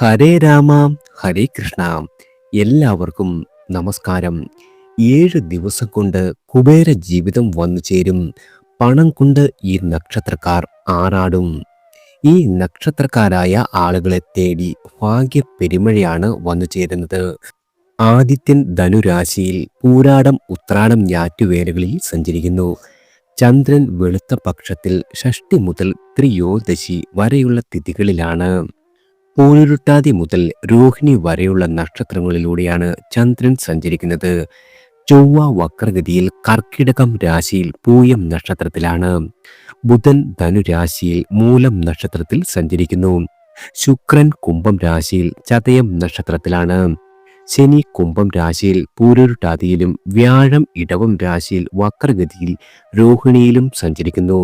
ഹരേ രാമ ഹരേ കൃഷ്ണ. എല്ലാവർക്കും നമസ്കാരം. 7 ദിവസം കൊണ്ട് കുബേര ജീവിതം വന്നു ചേരും. പണം കൊണ്ട് ഈ നക്ഷത്രക്കാർ ആറാടും. ഈ നക്ഷത്രക്കാരായ ആളുകളെ തേടി ഭാഗ്യ പെരുമഴയാണ് വന്നു ചേരുന്നത്. ആദിത്യൻ ധനുരാശിയിൽ പൂരാടം ഉത്രാടം ഞാറ്റുവേലകളിൽ സഞ്ചരിക്കുന്നു. ചന്ദ്രൻ വെളുത്ത പക്ഷത്തിൽ ഷഷ്ടി മുതൽ ത്രിയോദശി വരെയുള്ള തിഥികളിലാണ്. പൂരുരുട്ടാതി മുതൽ രോഹിണി വരെയുള്ള നക്ഷത്രങ്ങളിലൂടെയാണ് ചന്ദ്രൻ സഞ്ചരിക്കുന്നത്. ചൊവ്വ വക്രഗതിയിൽ കർക്കിടകം രാശിയിൽ പൂയം നക്ഷത്രത്തിലാണ്. ബുധൻ ധനുരാശിയിൽ മൂലം നക്ഷത്രത്തിൽ സഞ്ചരിക്കുന്നു. ശുക്രൻ കുംഭം രാശിയിൽ ചതയം നക്ഷത്രത്തിലാണ്. ശനി കുംഭം രാശിയിൽ പൂരുരുട്ടാതിയിലും വ്യാഴം ഇടവം രാശിയിൽ വക്രഗതിയിൽ രോഹിണിയിലും സഞ്ചരിക്കുന്നു.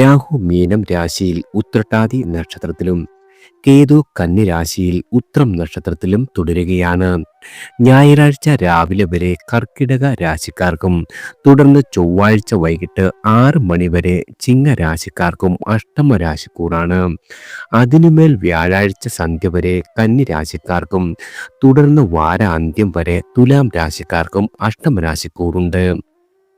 രാഹു മീനം രാശിയിൽ ഉത്രട്ടാതി നക്ഷത്രത്തിലും കേതു കന്നി രാശിയിൽ ഉത്രം നക്ഷത്രത്തിലും തുടരുകയാണ്. ഞായറാഴ്ച രാവിലെ വരെ കർക്കിടക രാശിക്കാർക്കും തുടർന്ന് ചൊവ്വാഴ്ച വൈകിട്ട് 6 മണി വരെ ചിങ്ങ രാശിക്കാർക്കും അഷ്ടമ രാശിക്കൂറാണ്. അതിനുമേൽ വ്യാഴാഴ്ച സന്ധ്യ വരെ കന്നി രാശിക്കാർക്കും തുടർന്ന് വാരാന്ത്യം വരെ തുലാം രാശിക്കാർക്കും അഷ്ടമ രാശിക്കൂറുണ്ട്.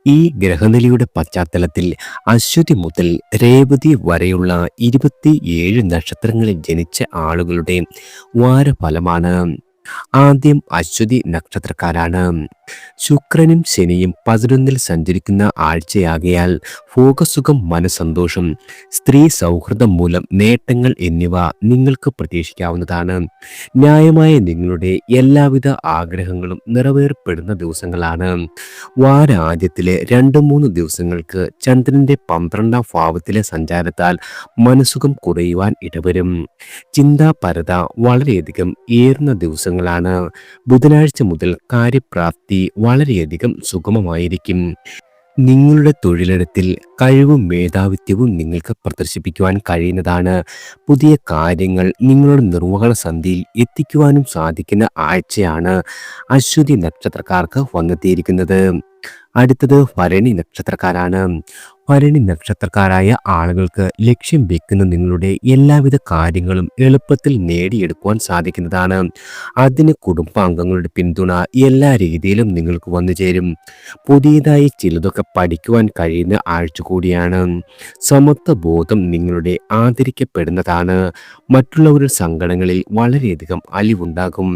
ഈ ഗ്രഹനിലയുടെ പശ്ചാത്തലത്തിൽ അശ്വതി മുതൽ രേവതി വരെയുള്ള 27 നക്ഷത്രങ്ങളിൽ ജനിച്ച ആളുകളുടെ വാരഫലമാണ്. ആദ്യം അശ്വതി നക്ഷത്രക്കാരാണ്. ശുക്രനും ശനിയും 11-ൽ സഞ്ചരിക്കുന്ന ആഴ്ചയാകയാൽ ഭോഗസുഖം, മനസന്തോഷം, സ്ത്രീ സൗഹൃദം മൂലം നേട്ടങ്ങൾ എന്നിവ നിങ്ങൾക്ക് പ്രതീക്ഷിക്കാവുന്നതാണ്. ന്യായമായ നിങ്ങളുടെ എല്ലാവിധ ആഗ്രഹങ്ങളും നിറവേറപ്പെടുന്ന ദിവസങ്ങളാണ്. വാരാദ്യത്തിലെ 2-3 ദിവസങ്ങൾക്ക് ചന്ദ്രന്റെ 12-ാം ഭാവത്തിലെ സഞ്ചാരത്താൽ മനസുഖം കുറയുവാൻ ഇടവരും. ചിന്താപരത വളരെയധികം ഏറുന്ന ദിവസങ്ങളാണ്. ബുധനാഴ്ച മുതൽ കാര്യപ്രാപ്തി വളരെയധികം സുഗമമായിരിക്കും. നിങ്ങളുടെ തൊഴിലിടത്തിൽ കഴിവും മേധാവിത്വവും നിങ്ങൾക്ക് പ്രദർശിപ്പിക്കുവാൻ കഴിയുന്നതാണ്. പുതിയ കാര്യങ്ങൾ നിങ്ങളുടെ നിർവഹണ സന്ധിയിൽ എത്തിക്കുവാനും സാധിക്കുന്ന ആഴ്ചയാണ് അശ്വതി നക്ഷത്രക്കാർക്ക് വന്നെത്തിയിരിക്കുന്നത്. അടുത്തത് ഭരണി നക്ഷത്രക്കാരാണ്. ഭരണി നക്ഷത്രക്കാരായ ആളുകൾക്ക് ലക്ഷ്യം വെക്കുന്ന നിങ്ങളുടെ എല്ലാവിധ കാര്യങ്ങളും എളുപ്പത്തിൽ നേടിയെടുക്കുവാൻ സാധിക്കുന്നതാണ്. അതിന് കുടുംബാംഗങ്ങളുടെ പിന്തുണ എല്ലാ രീതിയിലും നിങ്ങൾക്ക് വന്നു ചേരും. പുതിയതായി ചിലതൊക്കെ പഠിക്കുവാൻ കഴിയുന്ന ആഴ്ച കൂടിയാണ്. സമത്വ ബോധം നിങ്ങളുടെ ആദരിക്കപ്പെടുന്നതാണ്. മറ്റുള്ളവരുടെ സങ്കടങ്ങളിൽ വളരെയധികം അലിവുണ്ടാകും.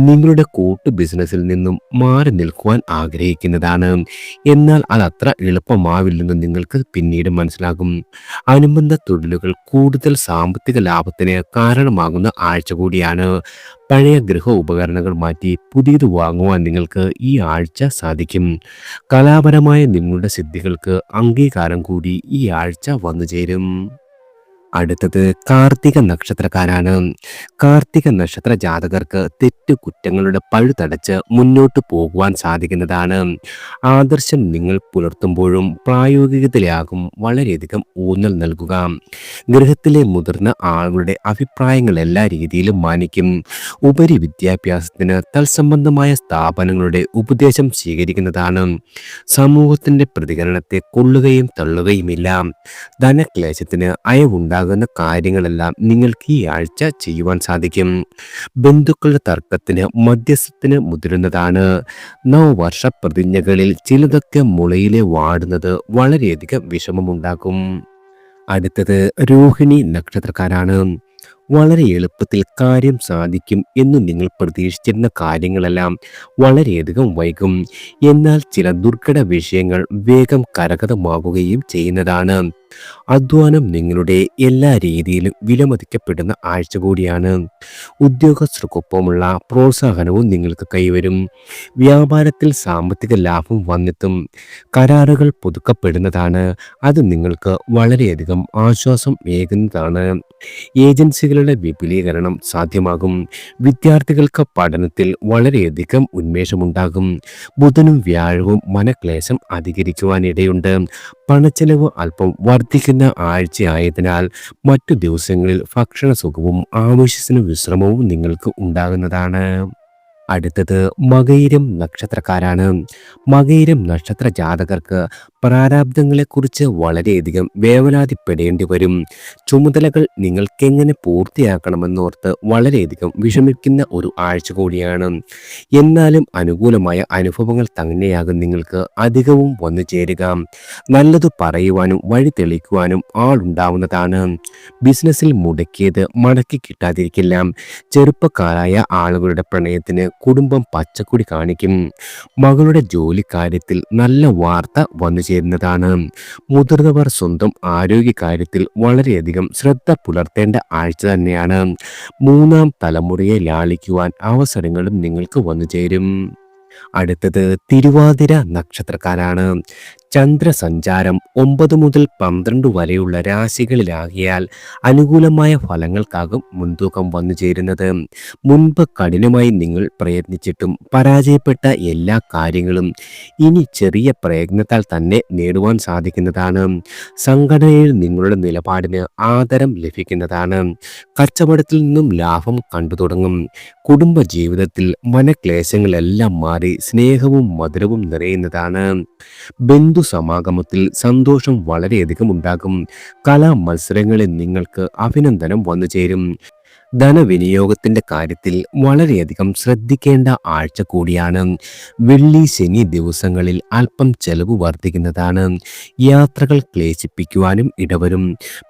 നിങ്ങളുടെ കൂട്ടു ബിസിനസ്സിൽ നിന്നും മാറി നിൽക്കുവാൻ ആഗ്രഹിക്കുന്നതാണ്. എന്നാൽ അതത്ര എളുപ്പമാവില്ലെന്ന് നിങ്ങൾക്ക് പിന്നീട് മനസ്സിലാകും. അനുബന്ധ തൊഴിലുകൾ കൂടുതൽ സാമ്പത്തിക ലാഭത്തിന് കാരണമാകുന്ന ആഴ്ച കൂടിയാണ്. പഴയ ഗൃഹ ഉപകരണങ്ങൾ മാറ്റി പുതിയത് വാങ്ങുവാൻ നിങ്ങൾക്ക് ഈ ആഴ്ച സാധിക്കും. കലാപരമായ നിങ്ങളുടെ സിദ്ധികൾക്ക് അംഗീകാരം കൂടി ഈ ആഴ്ച വന്നു ചേരും. അടുത്തത് കാർത്തിക നക്ഷത്രക്കാരാണ്. കാർത്തിക നക്ഷത്ര ജാതകർക്ക് തെറ്റുകുറ്റങ്ങളുടെ പഴുതടച്ച് മുന്നോട്ട് പോകുവാൻ സാധിക്കുന്നതാണ്. ആദർശം നിങ്ങൾ പുലർത്തുമ്പോഴും പ്രായോഗികതയിലാകും വളരെയധികം ഊന്നൽ നൽകുക. ഗൃഹത്തിലെ മുതിർന്ന ആളുകളുടെ അഭിപ്രായങ്ങൾ എല്ലാ രീതിയിലും മാനിക്കും. ഉപരി വിദ്യാഭ്യാസത്തിന് തത്സംബന്ധമായ സ്ഥാപനങ്ങളുടെ ഉപദേശം സ്വീകരിക്കുന്നതാണ്. സമൂഹത്തിന്റെ പ്രതികരണത്തെ കൊള്ളുകയും തള്ളുകയുമില്ല. ധനക്ലേശത്തിന് അയവുണ്ടാകുന്ന കാര്യങ്ങളെല്ലാം നിങ്ങൾക്ക് ഈ ആഴ്ച ചെയ്യുവാൻ സാധിക്കും. ബന്ധുക്കളുടെ തർക്കത്തിന് മധ്യസ്ഥത്തിന് മുതിരുന്നതാണ്. നവവർഷ പ്രതിജ്ഞകളിൽ ചിലതൊക്കെ മുളയിലെ വാടുന്നത് വളരെയധികം വിഷമമുണ്ടാക്കും. അടുത്തത് രോഹിണി നക്ഷത്രക്കാരാണ്. വളരെ എളുപ്പത്തിൽ കാര്യം സാധിക്കും എന്ന് നിങ്ങൾ പ്രതീക്ഷിച്ചിരുന്ന കാര്യങ്ങളെല്ലാം വളരെയധികം വൈകും. എന്നാൽ ചില ദുർഘട വിഷയങ്ങൾ വേഗം കരഗതമാവുകയും ചെയ്യുന്നതാണ്. അധ്വാനം നിങ്ങളുടെ എല്ലാ രീതിയിലും വിലമതിക്കപ്പെടുന്ന ആഴ്ച കൂടിയാണ്. ഉദ്യോഗസ്ഥർക്കൊപ്പമുള്ള പ്രോത്സാഹനവും നിങ്ങൾക്ക് കൈവരും. വ്യാപാരത്തിൽ സാമ്പത്തിക ലാഭം വന്നെത്തും. കരാറുകൾ പുതുക്കപ്പെടുന്നതാണ്. അത് നിങ്ങൾക്ക് വളരെയധികം ആശ്വാസം ഏകുന്നതാണ്. ഏജൻസികളുടെ വിപുലീകരണം സാധ്യമാകും. വിദ്യാർത്ഥികൾക്ക് പഠനത്തിൽ വളരെയധികം ഉന്മേഷമുണ്ടാകും. ബുധനും വ്യാഴവും മനക്ലേശം അധികരിക്കുവാനിടയുണ്ട്. പണച്ചെലവ് അല്പം വർദ്ധിക്കുന്ന ആഴ്ചയായതിനാൽ മറ്റു ദിവസങ്ങളിൽ ഭക്ഷണ സുഖവും ആവശ്യത്തിന് വിശ്രമവും നിങ്ങൾക്ക് ഉണ്ടാകുന്നതാണ്. അടുത്തത് മകയിരം നക്ഷത്രക്കാരാണ്. മകയിരം നക്ഷത്ര ജാതകർക്ക് പ്രാരാബ്ദങ്ങളെക്കുറിച്ച് വളരെയധികം വേവലാതിപ്പെടേണ്ടി വരും. ചുമതലകൾ നിങ്ങൾക്കെങ്ങനെ പൂർത്തിയാക്കണമെന്നോർത്ത് വളരെയധികം വിഷമിക്കുന്ന ഒരു ആഴ്ച കൂടിയാണ്. എന്നാലും അനുകൂലമായ അനുഭവങ്ങൾ തന്നെയാകും നിങ്ങൾക്ക് അധികവും വന്നു ചേരുക. നല്ലത് പറയുവാനും വഴി തെളിക്കുവാനും ആളുണ്ടാവുന്നതാണ്. ബിസിനസ്സിൽ മുടക്കിയത് മടക്കി കിട്ടാതിരിക്കില്ല. ചെറുപ്പക്കാരായ ആളുകളുടെ പ്രണയത്തിന് കുടുംബം പച്ചക്കൊടി കാണിക്കും. മകളുടെ ജോലിക്കാര്യത്തിൽ നല്ല വാർത്ത വന്നു ചേരുന്നതാണ്. മുതിർന്നവർ സ്വന്തം ആരോഗ്യകാര്യത്തിൽ വളരെയധികം ശ്രദ്ധ പുലർത്തേണ്ട ആഴ്ച തന്നെയാണ്. മൂന്നാം തലമുറയെ ലാളിക്കുവാൻ അവസരങ്ങളും നിങ്ങൾക്ക് വന്നു ചേരും. അടുത്തത് തിരുവാതിര നക്ഷത്രക്കാരാണ്. ചന്ദ്രസഞ്ചാരം 9 മുതൽ 12 വരെയുള്ള രാശികളിലാകിയാൽ അനുകൂലമായ ഫലങ്ങൾക്കാകും മുൻതൂക്കം വന്നു ചേരുന്നത്. മുൻപ് കഠിനമായി നിങ്ങൾ പ്രയത്നിച്ചിട്ടും പരാജയപ്പെട്ട എല്ലാ കാര്യങ്ങളും ഇനി ചെറിയ പ്രയത്നത്താൽ തന്നെ നേടുവാൻ സാധിക്കുന്നതാണ്. സംഘടനയിൽ നിങ്ങളുടെ നിലപാടിന് ആദരം ലഭിക്കുന്നതാണ്. കച്ചവടത്തിൽ നിന്നും ലാഭം കണ്ടു തുടങ്ങും. കുടുംബ ജീവിതത്തിൽ മനക്ലേശങ്ങളെല്ലാം മാറി സ്നേഹവും മധുരവും നിറയുന്നതാണ്. ബന്ധുസമാഗമത്തിൽ സന്തോഷം വളരെയധികം ഉണ്ടാകും. കലാ മത്സരങ്ങളിൽ നിങ്ങൾക്ക് അഭിനന്ദനം വന്നു ചേരും. ധനവിനിയോഗത്തിന്റെ കാര്യത്തിൽ വളരെയധികം ശ്രദ്ധിക്കേണ്ട ആഴ്ച കൂടിയാണ്. വെള്ളി ശനി ദിവസങ്ങളിൽ അല്പം ചെലവ് വർദ്ധിക്കുന്നതാണ്. യാത്രകൾ ക്ലേശിപ്പിക്കുവാനും ഇടവരും.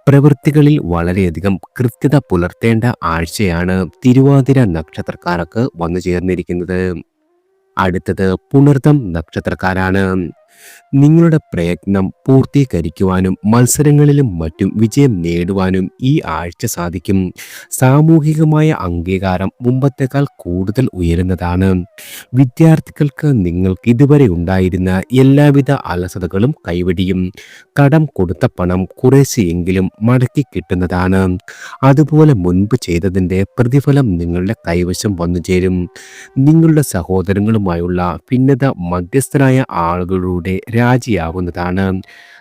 പ്രവൃത്തികളിൽ വളരെയധികം കൃത്യത പുലർത്തേണ്ട ആഴ്ചയാണ് തിരുവാതിര നക്ഷത്രക്കാർക്ക് വന്നു ചേർന്നിരിക്കുന്നത്. അടുത്തത് പുണർതം നക്ഷത്രക്കാരാണ്. നിങ്ങളുടെ പ്രയത്നം പൂർത്തീകരിക്കുവാനും മത്സരങ്ങളിലും മറ്റും വിജയം നേടുവാനും ഈ ആഴ്ച സാധിക്കും. സാമൂഹികമായ അംഗീകാരം മുമ്പത്തേക്കാൾ കൂടുതൽ ഉയരുന്നതാണ്. വിദ്യാർത്ഥികൾക്ക് നിങ്ങൾക്ക് ഇതുവരെ ഉണ്ടായിരുന്ന എല്ലാവിധ അലസതകളും കൈവെടിയും. കടം കൊടുത്ത പണം കുറേശ്ശെയെങ്കിലും മടക്കി കിട്ടുന്നതാണ്. അതുപോലെ മുൻപ് ചെയ്തതിൻ്റെ പ്രതിഫലം നിങ്ങളുടെ കൈവശം വന്നു ചേരും. നിങ്ങളുടെ സഹോദരങ്ങളുമായുള്ള ഭിന്നത മധ്യസ്ഥരായ ആളുകളുടെ രാജിയാവുന്നതാണ്.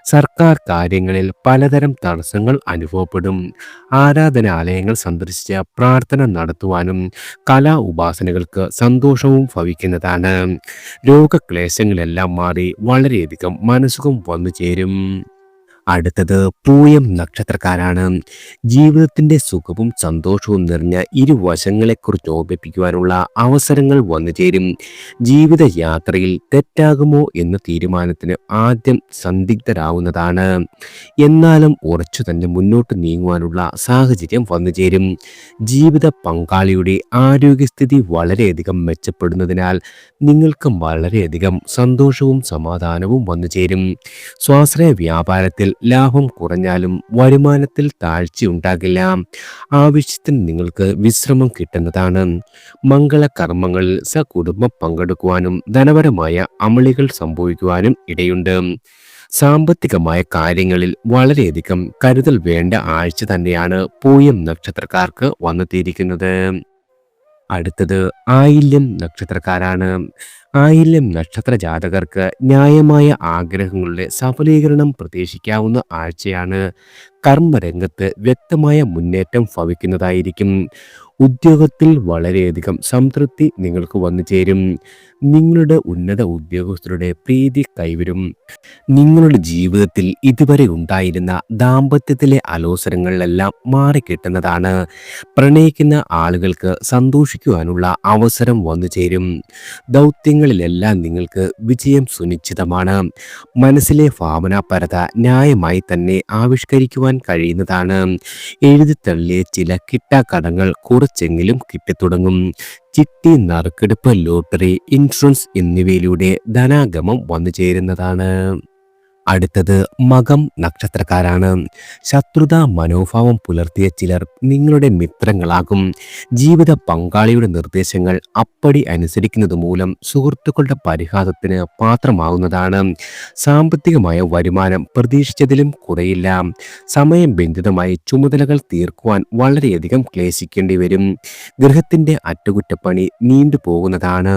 സർക്കാർ കാര്യങ്ങളിൽ പലതരം തടസ്സങ്ങൾ അനുഭവപ്പെടും. ആരാധനാലയങ്ങൾ സന്ദർശിച്ച് പ്രാർത്ഥന നടത്തുവാനും കലാ ഉപാസനകൾക്ക് സന്തോഷവും ഭവിക്കുന്നതാണ്. രോഗക്ലേശങ്ങളെല്ലാം മാറി വളരെയധികം മനസ്സുഖം വന്നു ചേരും. അടുത്തത് പൂയം നക്ഷത്രക്കാരാണ്. ജീവിതത്തിന്റെ സുഖവും സന്തോഷവും നിറഞ്ഞ ഇരുവശങ്ങളെക്കുറിച്ച് ഓർമ്മിപ്പിക്കുവാനുള്ള അവസരങ്ങൾ വന്നു ചേരും. ജീവിതയാത്രയിൽ തെറ്റാകുമോ എന്ന തീരുമാനത്തിന് ആദ്യം സന്ദിഗ്ധരാവുന്നതാണ്. എന്നാലും ഉറച്ചു തന്നെ മുന്നോട്ട് നീങ്ങുവാനുള്ള സാഹചര്യം വന്നു ചേരും. ജീവിത പങ്കാളിയുടെ ആരോഗ്യസ്ഥിതി വളരെയധികം മെച്ചപ്പെടുന്നതിനാൽ നിങ്ങൾക്ക് വളരെയധികം സന്തോഷവും സമാധാനവും വന്നു ചേരും. സ്വാശ്രയ വ്യാപാരത്തിൽ ലാഭം കുറഞ്ഞാലും വരുമാനത്തിൽ താഴ്ചയുണ്ടാകില്ല. ആവശ്യത്തിന് നിങ്ങൾക്ക് വിശ്രമം കിട്ടുന്നതാണ്. മംഗളകർമ്മങ്ങളിൽ സകുടുംബം പങ്കെടുക്കുവാനും ധനപരമായ അമളികൾ സംഭവിക്കുവാനും ഇടയുണ്ട്. സാമ്പത്തികമായ കാര്യങ്ങളിൽ വളരെയധികം കരുതൽ വേണ്ട ആഴ്ച തന്നെയാണ് പൂയം നക്ഷത്രക്കാർക്ക് വന്നെത്തിയിരിക്കുന്നത്. അടുത്തത് ആയില്യം നക്ഷത്രക്കാരാണ്. ആയില്യം നക്ഷത്ര ജാതകർക്ക് ന്യായമായ ആഗ്രഹങ്ങളുടെ സഫലീകരണം പ്രതീക്ഷിക്കാവുന്ന ആഴ്ചയാണ്. കർമ്മരംഗത്ത് വ്യക്തമായ മുന്നേറ്റം ഭവിക്കുന്നതായിരിക്കും. ഉദ്യോഗത്തിൽ വളരെയധികം സംതൃപ്തി നിങ്ങൾക്ക് വന്നു ചേരും. നിങ്ങളുടെ ഉന്നത ഉദ്യോഗസ്ഥരുടെ പ്രീതി കൈവരും. നിങ്ങളുടെ ജീവിതത്തിൽ ഇതുവരെ ഉണ്ടായിരുന്ന ദാമ്പത്യത്തിലെ അലോസരങ്ങളിലെല്ലാം മാറിക്കിട്ടുന്നതാണ്. പ്രണയിക്കുന്ന ആളുകൾക്ക് സന്തോഷിക്കുവാനുള്ള അവസരം വന്നു ചേരും. ദൗത്യങ്ങളിലെല്ലാം നിങ്ങൾക്ക് വിജയം സുനിശ്ചിതമാണ്. മനസ്സിലെ ഭാവനാപരത ന്യായമായി തന്നെ ആവിഷ്കരിക്കുവാൻ കഴിയുന്നതാണ്. എഴുതിത്തള്ളിയ ചില കിട്ടാക്കടങ്ങൾ കുറച്ചെങ്കിലും കിട്ടിത്തുടങ്ങും. ചിട്ടി, നറുക്കെടുപ്പ്, ലോട്ടറി, ഇൻഷുറൻസ് എന്നിവയിലൂടെ ധനാഗമം വന്നു ചേരുന്നതാണ്. അടുത്തത് മകം നക്ഷത്രക്കാരാണ്. ശത്രുതാ മനോഭാവം പുലർത്തിയ ചിലർ നിങ്ങളുടെ മിത്രങ്ങളാകും. ജീവിത പങ്കാളിയുടെ നിർദ്ദേശങ്ങൾ അപ്പടി അനുസരിക്കുന്നത് മൂലം സുഹൃത്തുക്കളുടെ പരിഹാസത്തിന് പാത്രമാകുന്നതാണ്. സാമ്പത്തികമായ വരുമാനം പ്രതീക്ഷിച്ചതിലും കുറയില്ല. സമയബന്ധിതമായി ചുമതലകൾ തീർക്കുവാൻ വളരെയധികം ക്ലേശിക്കേണ്ടി വരും. ഗൃഹത്തിന്റെ അറ്റകുറ്റപ്പണി നീണ്ടുപോകുന്നതാണ്.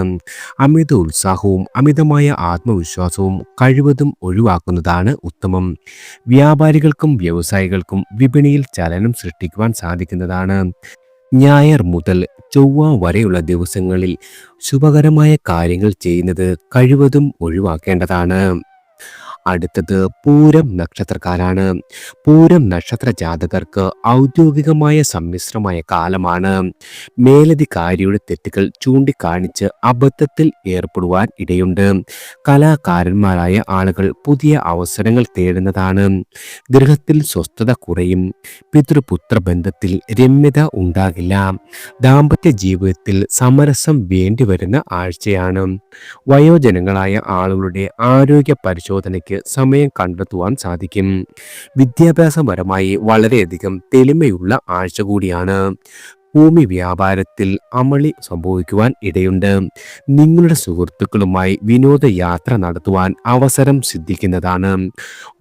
അമിത ഉത്സാഹവും അമിതമായ ആത്മവിശ്വാസവും കഴിവതും ഒഴിവാക്കുന്നതാണ് ഉത്തമം. വ്യാപാരികൾക്കും വ്യവസായികൾക്കും വിപണിയിൽ ചലനം സൃഷ്ടിക്കുവാൻ സാധിക്കുന്നതാണ്. ഞായർ മുതൽ ചൊവ്വ വരെയുള്ള ദിവസങ്ങളിൽ ശുഭകരമായ കാര്യങ്ങൾ ചെയ്യുന്നത് കഴിവതും ഒഴിവാക്കേണ്ടതാണ്. അടുത്തത് പൂരം നക്ഷത്രക്കാരാണ്. പൂരം നക്ഷത്ര ജാതകർക്ക് ഔദ്യോഗികമായ സമ്മിശ്രമായ കാലമാണ്. മേലധികാരിയുടെ തെറ്റുകൾ ചൂണ്ടിക്കാണിച്ച് അബദ്ധത്തിൽ ഏർപ്പെടുവാൻ ഇടയുണ്ട്. കലാകാരന്മാരായ ആളുകൾ പുതിയ അവസരങ്ങൾ തേടുന്നതാണ്. ഗൃഹത്തിൽ സ്വസ്ഥത കുറയും. പിതൃപുത്ര ബന്ധത്തിൽ രമ്യത ഉണ്ടാകില്ല. ദാമ്പത്യ ജീവിതത്തിൽ സമരസം വേണ്ടിവരുന്ന ആഴ്ചയാണ്. വയോജനങ്ങളായ ആളുകളുടെ ആരോഗ്യ പരിശോധനയ്ക്ക് സമയം കണ്ടെത്തുവാൻ സാധിക്കും. വിദ്യാഭ്യാസപരമായി വളരെയധികം തെളിമയുള്ള ആഴ്ച കൂടിയാണ്. ഭൂമി വ്യാപാരത്തിൽ അമളി സംഭവിക്കുവാൻ ഇടയുണ്ട്. നിങ്ങളുടെ സുഹൃത്തുക്കളുമായി വിനോദയാത്ര നടത്തുവാൻ അവസരം സിദ്ധിക്കുന്നതാണ്.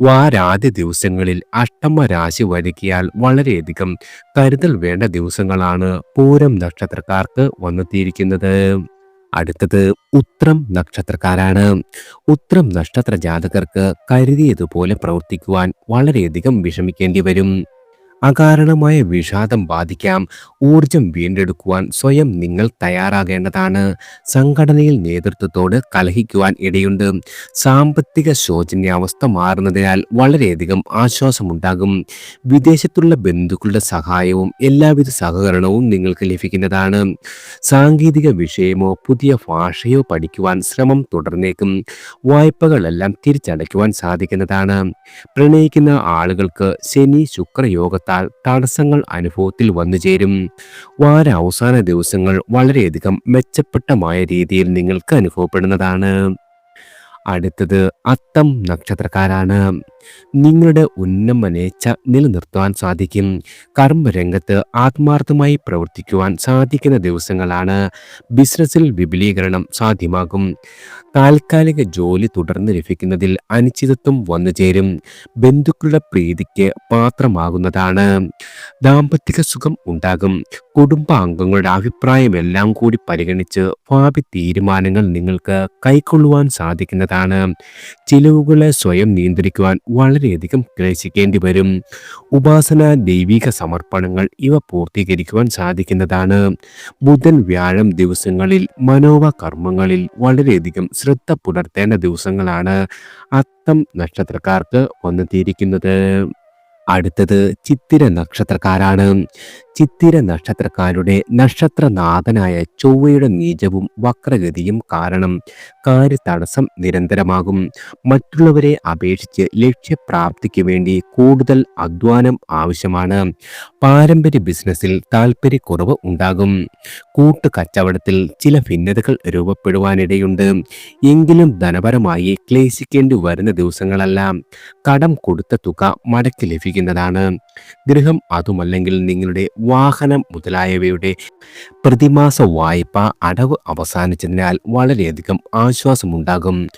വാരാദ്യ ദിവസങ്ങളിൽ അഷ്ടമ രാശി വരികിയാൽ വളരെയധികം കരുതൽ വേണ്ട ദിവസങ്ങളാണ് പൂരം നക്ഷത്രക്കാർക്ക് വന്നെത്തിയിരിക്കുന്നത്. അടുത്തത് ഉത്രം നക്ഷത്രക്കാരാണ്. ഉത്രം നക്ഷത്ര ജാതകർക്ക് കരുതിയതുപോലെ പ്രവർത്തിക്കുവാൻ വളരെയധികം വിഷമിക്കേണ്ടി വരും. അകാരണമായ വിഷാദം ബാധിക്കാം. ഊർജം വീണ്ടെടുക്കുവാൻ സ്വയം നിങ്ങൾ തയ്യാറാകേണ്ടതാണ്. സംഘടനയിൽ നേതൃത്വത്തോട് കലഹിക്കുവാൻ ഇടയുണ്ട്. സാമ്പത്തിക ശോചനീയാവസ്ഥ മാറുന്നതിനാൽ വളരെയധികം ആശ്വാസമുണ്ടാകും. വിദേശത്തുള്ള ബന്ധുക്കളുടെ സഹായവും എല്ലാവിധ സഹകരണവും നിങ്ങൾക്ക് ലഭിക്കുന്നതാണ്. സാങ്കേതിക വിഷയമോ പുതിയ ഭാഷയോ പഠിക്കുവാൻ ശ്രമം തുടർന്നേക്കും. വായ്പകളെല്ലാം തിരിച്ചടയ്ക്കുവാൻ സാധിക്കുന്നതാണ്. പ്രണയിക്കുന്ന ആളുകൾക്ക് ശനി ശുക്രയോഗത്താൽ തടസ്സങ്ങൾ അനുഭവത്തിൽ വന്നു ചേരും. വാര അവസാന ദിവസങ്ങൾ വളരെയധികം മെച്ചപ്പെട്ടമായ രീതിയിൽ നിങ്ങൾക്ക് അനുഭവപ്പെടുന്നതാണ്. അടുത്തത് അത്തം നക്ഷത്രക്കാരാണ്. നിങ്ങളുടെ ഉന്നമനേച്ഛ നിലനിർത്തുവാൻ സാധിക്കും. കർമ്മരംഗത്ത് ആത്മാർത്ഥമായി പ്രവർത്തിക്കുവാൻ സാധിക്കുന്ന ദിവസങ്ങളാണ്. ബിസിനസ്സിൽ വിപുലീകരണം സാധ്യമാകും. താൽക്കാലിക ജോലി തുടർന്ന് ലഭിക്കുന്നതിൽ അനിശ്ചിതത്വം വന്നു ചേരും. ബന്ധുക്കളുടെ പ്രീതിക്ക് പാത്രമാകുന്നതാണ്. ദാമ്പത്തിക സുഖം ഉണ്ടാകും. കുടുംബാംഗങ്ങളുടെ അഭിപ്രായമെല്ലാം കൂടി പരിഗണിച്ച് ഭാവി തീരുമാനങ്ങൾ നിങ്ങൾക്ക് കൈക്കൊള്ളുവാൻ സാധിക്കുന്നതാണ്. ചിലവുകളെ സ്വയം നിയന്ത്രിക്കുവാൻ വളരെയധികം ക്ലേശിക്കേണ്ടി വരും. ഉപാസന, ദൈവിക സമർപ്പണങ്ങൾ ഇവ പൂർത്തീകരിക്കുവാൻ സാധിക്കുന്നതാണ്. ബുധൻ വ്യാഴം ദിവസങ്ങളിൽ മനോവ കർമ്മങ്ങളിൽ വളരെയധികം ശ്രദ്ധ പുലർത്തേണ്ട ദിവസങ്ങളാണ് അത്തം നക്ഷത്രക്കാർക്ക് വന്നെത്തിയിരിക്കുന്നത്. അടുത്തത് ചിത്തിര നക്ഷത്രക്കാരാണ്. ചിത്തിര നക്ഷത്രക്കാരുടെ നക്ഷത്രനാഥനായ ചൊവ്വയുടെ നീചവും വക്രഗതിയും കാരണം കാര്യതടസ്സം നിരന്തരമാകും. മറ്റുള്ളവരെ അപേക്ഷിച്ച് ലക്ഷ്യപ്രാപ്തിക്ക് വേണ്ടി കൂടുതൽ അധ്വാനം ആവശ്യമാണ്. പാരമ്പര്യ ബിസിനസ്സിൽ താല്പര്യക്കുറവ് ഉണ്ടാകും. കൂട്ടുകച്ചവടത്തിൽ ചില ഭിന്നതകൾ രൂപപ്പെടുവാനിടയുണ്ട്. എങ്കിലും ധനപരമായി ക്ലേശിക്കേണ്ടി വരുന്ന ദിവസങ്ങളല്ല. കടം കൊടുത്ത തുക മടക്കി ലഭിക്കുന്നതാണ്. ഗൃഹം അതുമല്ലെങ്കിൽ നിങ്ങളുടെ വാഹനം മുതലായവയുടെ പ്രതിമാസ വായ്പ അടവ് അവസാനിച്ചതിനാൽ വളരെയധികം ആശ്വാസമുണ്ടാകും.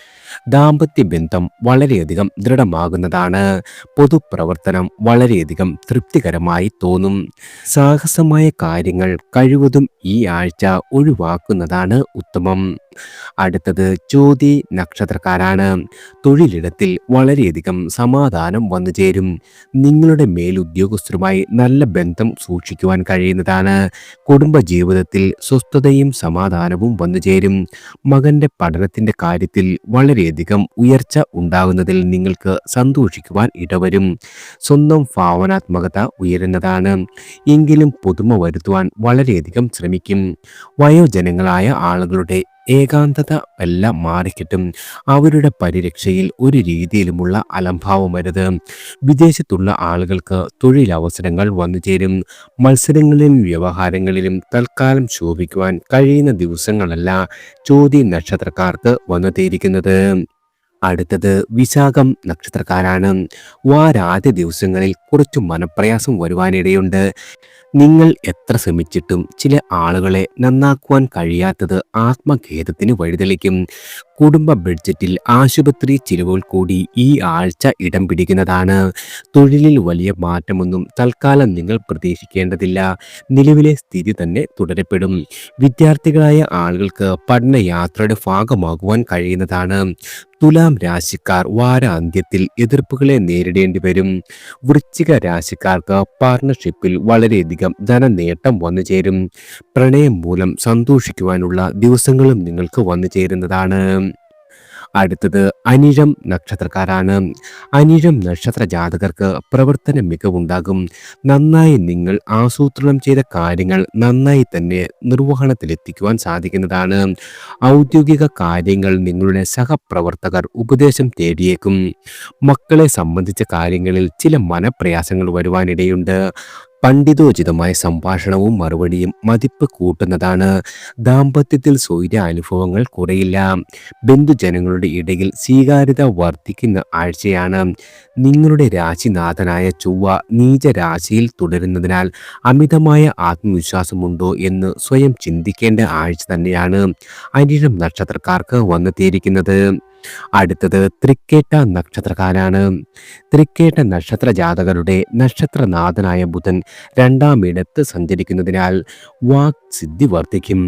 ദാമ്പത്യ ബന്ധം വളരെയധികം ദൃഢമാകുന്നതാണ്. പൊതുപ്രവർത്തനം വളരെയധികം തൃപ്തികരമായി തോന്നും. സാഹസമായ കാര്യങ്ങൾ കഴിവതും ഈ ആഴ്ച ഒഴിവാക്കുന്നതാണ് ഉത്തമം. അടുത്തത് ചോതി നക്ഷത്രക്കാരാണ്. തൊഴിലിടത്തിൽ വളരെയധികം സമാധാനം വന്നു ചേരും. നിങ്ങളുടെ മേലുദ്യോഗസ്ഥരുമായി നല്ല ബന്ധം സൂക്ഷിക്കുവാൻ കഴിയുന്നതാണ്. കുടുംബജീവിതത്തിൽ സ്വസ്ഥതയും സമാധാനവും വന്നു ചേരും. മകന്റെ പഠനത്തിന്റെ കാര്യത്തിൽ വളരെയധികം ഉയർച്ച ഉണ്ടാകുന്നതിൽ നിങ്ങൾക്ക് സന്തോഷിക്കുവാൻ ഇടവരും. സ്വന്തം ഭാവനാത്മകത ഉയരുന്നതാണ്. എങ്കിലും പുതുമ വരുത്തുവാൻ വളരെയധികം ശ്രമിക്കും. വയോജനങ്ങളായ ആളുകളുടെ ഏകാന്തത എല്ലാം മാറിക്കിട്ടും. അവരുടെ പരിരക്ഷയിൽ ഒരു രീതിയിലുമുള്ള അലംഭാവം വരുത്. വിദേശത്തുള്ള ആളുകൾക്ക് തൊഴിലവസരങ്ങൾ വന്നു ചേരും. മത്സരങ്ങളിലും വ്യവഹാരങ്ങളിലും തൽക്കാലം ശോഭിക്കുവാൻ കഴിയുന്ന ദിവസങ്ങളല്ല ചോതി നക്ഷത്രക്കാർക്ക് വന്നെത്തിയിരിക്കുന്നത്. അടുത്തത് വിശാഖം നക്ഷത്രക്കാരാണ്. വാരാദ്യ ദിവസങ്ങളിൽ കുറച്ചു മനപ്രയാസം വരുവാനിടയുണ്ട്. നിങ്ങൾ എത്ര ശ്രമിച്ചിട്ടും ചില ആളുകളെ നന്നാക്കുവാൻ കഴിയാത്തത് ആത്മഖേദത്തിന് വഴിതെളിക്കും. കുടുംബ ബഡ്ജറ്റിൽ ആശുപത്രി ചിലവുകൾ കൂടി ഈ ആഴ്ച ഇടം പിടിക്കുന്നതാണ്. തൊഴിലിൽ വലിയ മാറ്റമൊന്നും തൽക്കാലം നിങ്ങൾ പ്രതീക്ഷിക്കേണ്ടതില്ല. നിലവിലെ സ്ഥിതി തന്നെ തുടരപ്പെടും. വിദ്യാർത്ഥികളായ ആളുകൾക്ക് പഠനയാത്രയുടെ ഭാഗമാകുവാൻ കഴിയുന്നതാണ്. തുലാം രാശിക്കാർ വാരാന്ത്യത്തിൽ എതിർപ്പുകളെ നേരിടേണ്ടി വരും. വൃശ്ചിക രാശിക്കാർക്ക് പാർട്ണർഷിപ്പിൽ വളരെയധികം ധനനേട്ടം വന്നു ചേരും. പ്രണയം മൂലം സന്തോഷിക്കുവാനുള്ള ദിവസങ്ങളും നിങ്ങൾക്ക് വന്നു ചേരുന്നതാണ്. അടുത്തത് അനിഴം നക്ഷത്രക്കാരാണ്. അനിഴം നക്ഷത്ര ജാതകർക്ക് പ്രവർത്തന മികവുണ്ടാകും. നന്നായി നിങ്ങൾ ആസൂത്രണം ചെയ്ത കാര്യങ്ങൾ നന്നായി തന്നെ നിർവഹണത്തിലെത്തിക്കുവാൻ സാധിക്കുന്നതാണ്. ഔദ്യോഗിക കാര്യങ്ങൾ നിങ്ങളുടെ സഹപ്രവർത്തകർ ഉപദേശം തേടിയേക്കും. മക്കളെ സംബന്ധിച്ച കാര്യങ്ങളിൽ ചില മനപ്രയാസങ്ങൾ വരുവാനിടയുണ്ട്. പണ്ഡിതോചിതമായ സംഭാഷണവും മറുപടിയും മതിപ്പ് കൂട്ടുന്നതാണ്. ദാമ്പത്യത്തിൽ സ്വൈര അനുഭവങ്ങൾ കുറയില്ല. ബന്ധുജനങ്ങളുടെ ഇടയിൽ സ്വീകാര്യത വർദ്ധിക്കുന്ന ആഴ്ചയാണ്. നിങ്ങളുടെ രാശിനാഥനായ ചൊവ്വ നീചരാശിയിൽ തുടരുന്നതിനാൽ അമിതമായ ആത്മവിശ്വാസമുണ്ടോ എന്ന് സ്വയം ചിന്തിക്കേണ്ട ആഴ്ച തന്നെയാണ് അനിഴം നക്ഷത്രക്കാർക്ക് വന്നെത്തിയിരിക്കുന്നത്. അടുത്തത് തൃക്കേട്ട നക്ഷത്രക്കാരാണ്. തൃക്കേട്ട നക്ഷത്ര ജാതകരുടെ നക്ഷത്രനാഥനായ ബുധൻ രണ്ടാം ഇടത്ത് സഞ്ചരിക്കുന്നതിനാൽ വാക് സിദ്ധി വർദ്ധിക്കും.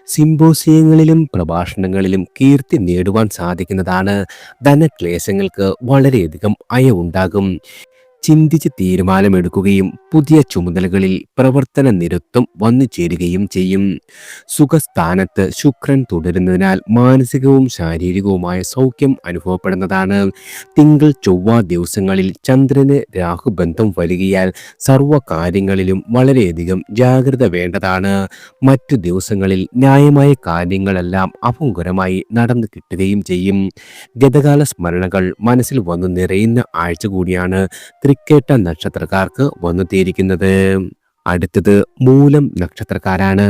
സിംപോസിയങ്ങളിലും പ്രഭാഷണങ്ങളിലും കീർത്തി നേടുവാൻ സാധിക്കുന്നതാണ്. ധനക്ലേശങ്ങൾക്ക് വളരെയധികം അയവുണ്ടാകും. ചിന്തിച്ച് തീരുമാനമെടുക്കുകയും പുതിയ ചുമതലകളിൽ പ്രവർത്തന നിരത്വം വന്നു ചേരുകയും ചെയ്യും. സുഖസ്ഥാനത്ത് ശുക്രൻ തുടരുന്നതിനാൽ മാനസികവും ശാരീരികവുമായ സൗഖ്യം അനുഭവപ്പെടുന്നതാണ്. തിങ്കൾ ചൊവ്വ ദിവസങ്ങളിൽ ചന്ദ്രന് രാഹുബന്ധം വരികയാൽ സർവ്വകാര്യങ്ങളിലും വളരെയധികം ജാഗ്രത വേണ്ടതാണ്. മറ്റു ദിവസങ്ങളിൽ ന്യായമായ കാര്യങ്ങളെല്ലാം അപൂർവമായി നടന്നു കിട്ടുകയും ചെയ്യും. ഗതകാല സ്മരണകൾ മനസ്സിൽ വന്നു നിറയുന്ന ആഴ്ച കൂടിയാണ് തൃക്കേട്ട നക്ഷത്രക്കാർക്ക് വന്നെത്തിയിരിക്കുന്നത്. അടുത്തത് മൂലം നക്ഷത്രക്കാരാണ്.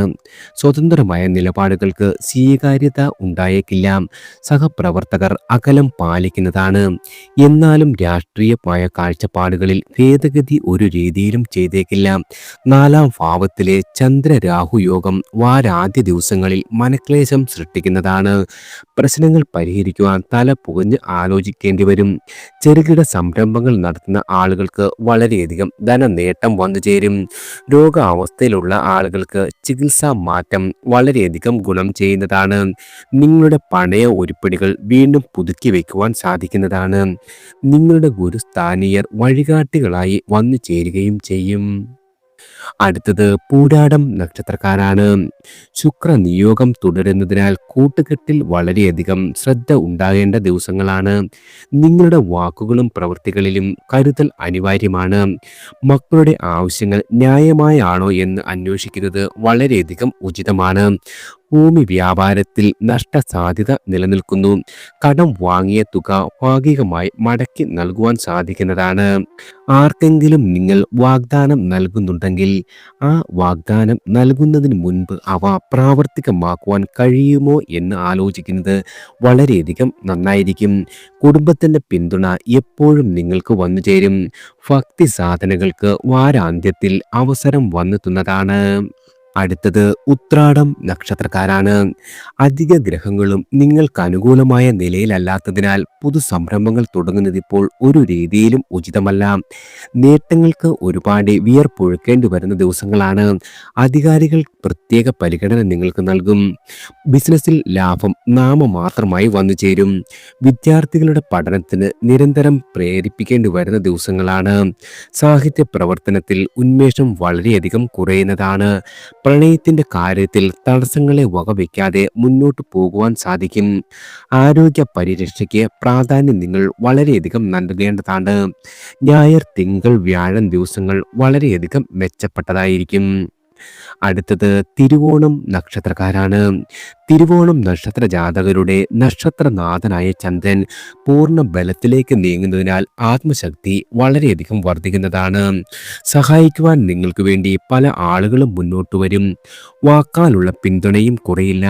സ്വതന്ത്രമായ നിലപാടുകൾക്ക് സ്വീകാര്യത ഉണ്ടായേക്കില്ല. സഹപ്രവർത്തകർ അകലം പാലിക്കുന്നതാണ്. എന്നാലും രാഷ്ട്രീയമായ കാഴ്ചപ്പാടുകളിൽ ഭേദഗതി ഒരു രീതിയിലും ചെയ്തേക്കില്ല. നാലാം ഭാവത്തിലെ ചന്ദ്രരാഹു യോഗം വാരാദ്യ ദിവസങ്ങളിൽ മനക്ലേശം സൃഷ്ടിക്കുന്നതാണ്. പ്രശ്നങ്ങൾ പരിഹരിക്കുവാൻ തല പുകഞ്ഞ് ആലോചിക്കേണ്ടി വരും. ചെറുകിട സംരംഭങ്ങൾ നടത്തുന്ന ആളുകൾക്ക് വളരെയധികം ധനനേട്ടം വന്നു ചേരും. രോഗാവസ്ഥയിലുള്ള ആളുകൾക്ക് ചികിത്സാ മാറ്റം വളരെയധികം ഗുണം ചെയ്യുന്നതാണ്. നിങ്ങളുടെ പഴയ ഉരുപ്പടികൾ വീണ്ടും പുതുക്കി വയ്ക്കുവാൻ സാധിക്കുന്നതാണ്. നിങ്ങളുടെ ഗുരുസ്ഥാനീയർ വഴികാട്ടികളായി വന്നു ചേരുകയും ചെയ്യും. അടുത്തത് പൂരാടം നക്ഷത്രക്കാരാണ്. ശുക്ര നിയോഗം തുടരുന്നതിനാൽ കൂട്ടുകെട്ടിൽ വളരെയധികം ശ്രദ്ധ ഉണ്ടാകേണ്ട ദിവസങ്ങളാണ്. നിങ്ങളുടെ വാക്കുകളും പ്രവൃത്തികളിലും കരുതൽ അനിവാര്യമാണ്. മക്കളുടെ ആവശ്യങ്ങൾ ന്യായമായാണോ എന്ന് അന്വേഷിക്കുന്നത് വളരെയധികം ഉചിതമാണ്. ഭൂമി വ്യാപാരത്തിൽ നഷ്ടസാധ്യത നിലനിൽക്കുന്നു. കടം വാങ്ങിയ തുക ഭാഗികമായി മടക്കി നൽകുവാൻ സാധിക്കുന്നതാണ്. ആർക്കെങ്കിലും നിങ്ങൾ വാഗ്ദാനം നൽകുന്നുണ്ടെങ്കിൽ ആ വാഗ്ദാനം നൽകുന്നതിന് മുൻപ് അവ പ്രാവർത്തികമാക്കുവാൻ കഴിയുമോ എന്ന് ആലോചിക്കുന്നത് വളരെയധികം നന്നായിരിക്കും. കുടുംബത്തിൻ്റെ പിന്തുണ എപ്പോഴും നിങ്ങൾക്ക് വന്നു ചേരും. ഭക്തി സാധനങ്ങൾക്ക് വാരാന്ത്യത്തിൽ അവസരം വന്നെത്തുന്നതാണ്. അടുത്തത് ഉത്രാടം നക്ഷത്രക്കാരാണ്. അധിക ഗ്രഹങ്ങളും നിങ്ങൾക്ക് അനുകൂലമായ നിലയിലല്ലാത്തതിനാൽ പൊതു സംരംഭങ്ങൾ തുടങ്ങുന്നത് ഇപ്പോൾ ഒരു രീതിയിലും ഉചിതമല്ല. നേട്ടങ്ങൾക്ക് ഒരുപാട് വിയർപ്പൊഴുക്കേണ്ടി വരുന്ന ദിവസങ്ങളാണ്. അധികാരികൾ പ്രത്യേക പരിഗണന നിങ്ങൾക്ക് നൽകും. ബിസിനസ്സിൽ ലാഭം നാമമാത്രമായി വന്നു ചേരും. വിദ്യാർത്ഥികളുടെ പഠനത്തിന് നിരന്തരം പ്രേരിപ്പിക്കേണ്ടി വരുന്ന ദിവസങ്ങളാണ്. സാഹിത്യ പ്രവർത്തനത്തിൽ ഉന്മേഷം വളരെയധികം കുറയുന്നതാണ്. പ്രണയത്തിൻ്റെ കാര്യത്തിൽ തടസ്സങ്ങളെ വകവയ്ക്കാതെ മുന്നോട്ട് പോകുവാൻ സാധിക്കും. ആരോഗ്യ പരിരക്ഷയ്ക്ക് പ്രാധാന്യം നിങ്ങൾ വളരെയധികം നൽകേണ്ടതാണ്. ഞായർ, തിങ്കൾ, വ്യാഴം ദിവസങ്ങൾ വളരെയധികം മെച്ചപ്പെട്ടതായിരിക്കും. അടുത്തത് തിരുവോണം നക്ഷത്രക്കാരാണ്. തിരുവോണം നക്ഷത്ര ജാതകരുടെ നക്ഷത്രനാഥനായ ചന്ദ്രൻ പൂർണ്ണ ബലത്തിലേക്ക് നീങ്ങുന്നതിനാൽ ആത്മശക്തി വളരെയധികം വർദ്ധിക്കുന്നതാണ്. സഹായിക്കുവാൻ നിങ്ങൾക്ക് വേണ്ടി പല ആളുകളും മുന്നോട്ട് വരും. വാക്കാലുള്ള പിന്തുണയും കുറയില്ല.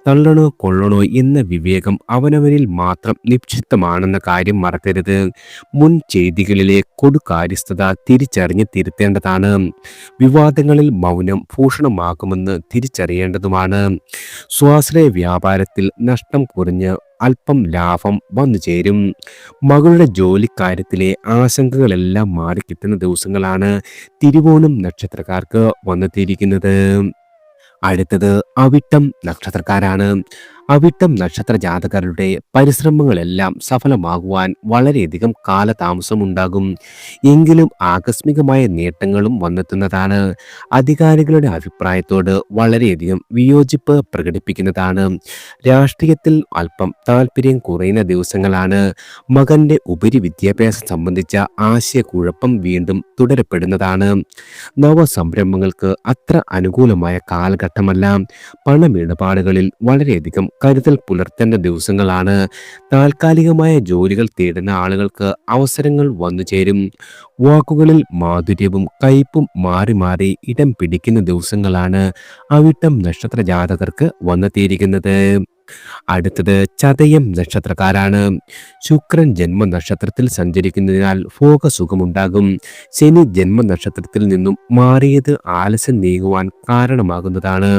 തള്ളണോ കൊള്ളണോ എന്ന വിവേകം അവനവനിൽ മാത്രം നിക്ഷിപ്തമാണെന്ന കാര്യം മറക്കരുത്. മുൻ ചെയ്തികളിലെ കൊടുകാര്യസ്ഥത തിരിച്ചറിഞ്ഞ് തിരുത്തേണ്ടതാണ്. വിവാദങ്ങളിൽ മൗനം ഭൂഷണമാകുമെന്ന് തിരിച്ചറിയേണ്ടതുമാണ്. സ്വാശ്രയ വ്യാപാരത്തിൽ നഷ്ടം കുറഞ്ഞ് അല്പം ലാഭം വന്നു ചേരും. മകളുടെ ജോലിക്കാര്യത്തിലെ ആശങ്കകളെല്ലാം മാറിക്കിട്ടുന്ന ദിവസങ്ങളാണ് തിരുവോണം നക്ഷത്രക്കാർക്ക് വന്നെത്തിയിരിക്കുന്നത്. അടുത്തത് അവിട്ടം നക്ഷത്രക്കാരാണ്. അവിട്ടം നക്ഷത്ര ജാതകരുടെ പരിശ്രമങ്ങളെല്ലാം സഫലമാകുവാൻ വളരെയധികം കാലതാമസം ഉണ്ടാകും. എങ്കിലും ആകസ്മികമായ നേട്ടങ്ങളും വന്നെത്തുന്നതാണ്. അധികാരികളുടെ അഭിപ്രായത്തോട് വളരെയധികം വിയോജിപ്പ് പ്രകടിപ്പിക്കുന്നതാണ്. രാഷ്ട്രീയത്തിൽ അല്പം താല്പര്യം കുറയുന്ന ദിവസങ്ങളാണ്. മകന്റെ ഉപരിവിദ്യാഭ്യാസം സംബന്ധിച്ച ആശയക്കുഴപ്പം വീണ്ടും തുടരപ്പെടുന്നതാണ്. നവസംരംഭങ്ങൾക്ക് അത്ര അനുകൂലമായ കാലഘട്ടമല്ല. പണമിടപാടുകളിൽ വളരെയധികം കരുതൽ പുലർത്തേണ്ട ദിവസങ്ങളാണ്. താൽക്കാലികമായ ജോലികൾ തേടുന്ന ആളുകൾക്ക് അവസരങ്ങൾ വന്നു ചേരും. വാക്കുകളിൽ മാധുര്യവും കയ്പും മാറി മാറി ഇടം പിടിക്കുന്ന ദിവസങ്ങളാണ് അവിട്ടം നക്ഷത്ര ജാതകർക്ക് വന്നെത്തിയിരിക്കുന്നത്. അടുത്തത് ചതയം നക്ഷത്രക്കാരാണ്. ശുക്രൻ ജന്മനക്ഷത്രത്തിൽ സഞ്ചരിക്കുന്നതിനാൽ ഭോഗസുഖമുണ്ടാകും. ശനി ജന്മനക്ഷത്രത്തിൽ നിന്നും മാറിയത് ആലസ്യം നീങ്ങുവാൻ കാരണമാകുന്നതാണ്.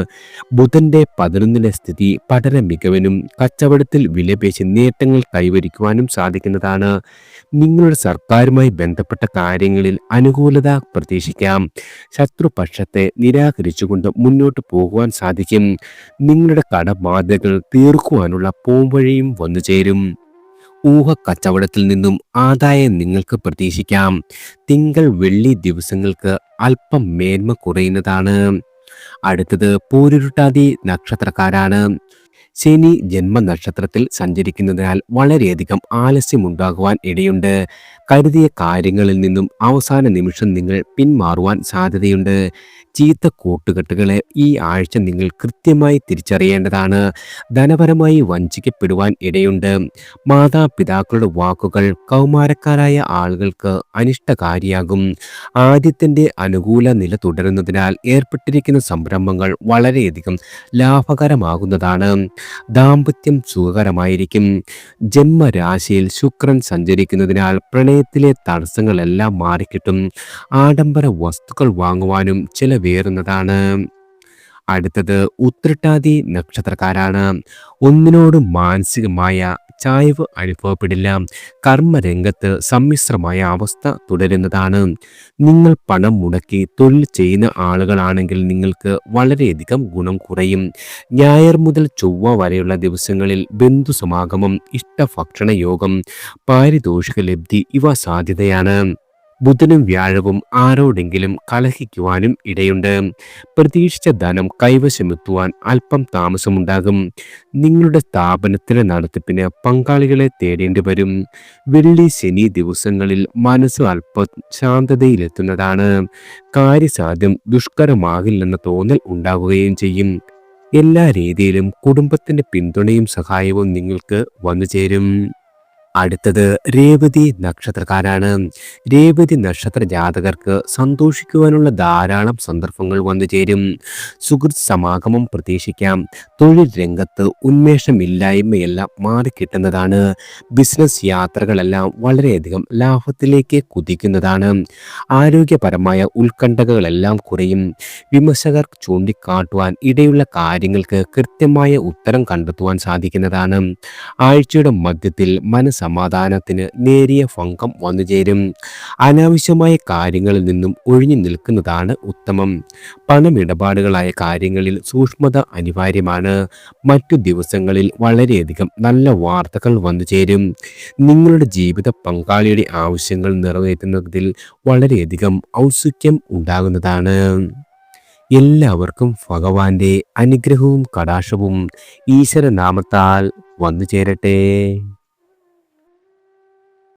ബുധന്റെ 11ലെ സ്ഥിതി പഠന മികവിനും കച്ചവടത്തിൽ വിലപേശി നേട്ടങ്ങൾ കൈവരിക്കുവാനും സാധിക്കുന്നതാണ്. നിങ്ങളുടെ സർക്കാരുമായി ബന്ധപ്പെട്ട കാര്യങ്ങളിൽ അനുകൂലത പ്രതീക്ഷിക്കാം. ശത്രുപക്ഷത്തെ നിരാകരിച്ചുകൊണ്ട് മുന്നോട്ട് പോകുവാൻ സാധിക്കും. നിങ്ങളുടെ കടബാധ്യതകൾ തീർക്കുവാനുള്ള പോംവഴിയും വന്നു ചേരും. ഊഹക്കച്ചവടത്തിൽ നിന്നും ആദായം നിങ്ങൾക്ക് പ്രതീക്ഷിക്കാം. തിങ്കൾ വെള്ളി ദിവസങ്ങൾക്ക് അല്പം മേന്മ കുറയുന്നതാണ്. അടുത്തത് പൂരുരുട്ടാതി നക്ഷത്രക്കാരാണ്. ശനി ജന്മനക്ഷത്രത്തിൽ സഞ്ചരിക്കുന്നതിനാൽ വളരെയധികം ആലസ്യമുണ്ടാകുവാൻ ഇടയുണ്ട്. കരുതിയ കാര്യങ്ങളിൽ നിന്നും അവസാന നിമിഷം നിങ്ങൾ പിന്മാറുവാൻ സാധ്യതയുണ്ട്. ചീത്ത കൂട്ടുകെട്ടുകളെ ഈ ആഴ്ച നിങ്ങൾ കൃത്യമായി തിരിച്ചറിയേണ്ടതാണ്. ധനപരമായി വഞ്ചിക്കപ്പെടുവാൻ ഇടയുണ്ട്. മാതാപിതാക്കളുടെ വാക്കുകൾ കൗമാരക്കാരായ ആളുകൾക്ക് അനിഷ്ടകാരിയാകും. ആദ്യത്തിൻ്റെ അനുകൂല നില തുടരുന്നതിനാൽ ഏർപ്പെട്ടിരിക്കുന്ന സംരംഭങ്ങൾ വളരെയധികം ലാഭകരമാകുന്നതാണ്. ദാമ്പത്യം സുഖകരമായിരിക്കും. ജന്മരാശിയിൽ ശുക്രൻ സഞ്ചരിക്കുന്നതിനാൽ പ്രണയത്തിലെ തടസ്സങ്ങളെല്ലാം മാറിക്കിട്ടും. ആഡംബര വസ്തുക്കൾ വാങ്ങുവാനും ചിലവേറുന്നതാണ്. അടുത്തത് ഉത്രട്ടാതി നക്ഷത്രക്കാരാണ്. ഒന്നിനോട് മാനസികമായ ചായ്വ് അനുഭവപ്പെടില്ല. കർമ്മരംഗത്ത് സമ്മിശ്രമായ അവസ്ഥ തുടരുന്നതാണ്. നിങ്ങൾ പണം മുടക്കി തൊഴിൽ ചെയ്യുന്ന ആളുകളാണെങ്കിൽ നിങ്ങൾക്ക് വളരെയധികം ഗുണം കുറയും. ഞായർ മുതൽ ചൊവ്വ വരെയുള്ള ദിവസങ്ങളിൽ ബന്ധുസമാഗമം, ഇഷ്ടഭക്ഷണ യോഗം, പാരിതോഷിക ലബ്ധി ഇവ സാധ്യതയാണ്. ബുധനും വ്യാഴവും ആരോടെങ്കിലും കലഹിക്കുവാനും ഇടയുണ്ട്. പ്രതീക്ഷിച്ച ധനം കൈവശമെത്തുവാൻ അല്പം താമസമുണ്ടാകും. നിങ്ങളുടെ സ്ഥാപനത്തിലെ നടത്തിപ്പിന് പങ്കാളികളെ തേടേണ്ടി വരും. വെള്ളി ശനി ദിവസങ്ങളിൽ മനസ്സ് അല്പം ശാന്തതയിലെത്തുന്നതാണ്. കാര്യസാധ്യം ദുഷ്കരമാകില്ലെന്ന തോന്നൽ ഉണ്ടാവുകയും ചെയ്യും. എല്ലാ രീതിയിലും കുടുംബത്തിന്റെ പിന്തുണയും സഹായവും നിങ്ങൾക്ക് വന്നു ചേരും. അടുത്തത് രേവതി നക്ഷത്രക്കാരാണ്. രേവതി നക്ഷത്ര ജാതകർക്ക് സന്തോഷിക്കുവാനുള്ള ധാരാളം സന്ദർഭങ്ങൾ വന്നു ചേരും. സുഹൃത്ത് സമാഗമം പ്രതീക്ഷിക്കാം. തൊഴിൽ രംഗത്ത് ഉന്മേഷമില്ലായ്മയെല്ലാം മാറിക്കിട്ടുന്നതാണ്. ബിസിനസ് യാത്രകളെല്ലാം വളരെയധികം ലാഭത്തിലേക്ക് കുതിക്കുന്നതാണ്. ആരോഗ്യപരമായ ഉത്കണ്ഠകളെല്ലാം കുറയും. വിമർശകർ ചൂണ്ടിക്കാട്ടുവാൻ ഇടയുള്ള കാര്യങ്ങൾക്ക് കൃത്യമായ ഉത്തരം കണ്ടെത്തുവാൻ സാധിക്കുന്നതാണ്. ആഴ്ചയുടെ മധ്യത്തിൽ മനസമാധാനത്തിന് നേരിയ ഭംഗം വന്നുചേരും. അനാവശ്യമായ കാര്യങ്ങളിൽ നിന്നും ഒഴിഞ്ഞു നിൽക്കുന്നതാണ് ഉത്തമം. പണമിടപാടുകളായ കാര്യങ്ങളിൽ സൂക്ഷ്മത അനിവാര്യമാണ്. മറ്റു ദിവസങ്ങളിൽ വളരെയധികം നല്ല വാർത്തകൾ വന്നു ചേരും. നിങ്ങളുടെ ജീവിത പങ്കാളിയുടെ ആവശ്യങ്ങൾ നിറവേറ്റുന്നതിൽ വളരെയധികം ഔത്സുക്യം ഉണ്ടാകുന്നതാണ്. എല്ലാവർക്കും ഭഗവാന്റെ അനുഗ്രഹവും കടാക്ഷവും ഈശ്വരനാമത്താൽ വന്നു ചേരട്ടെ.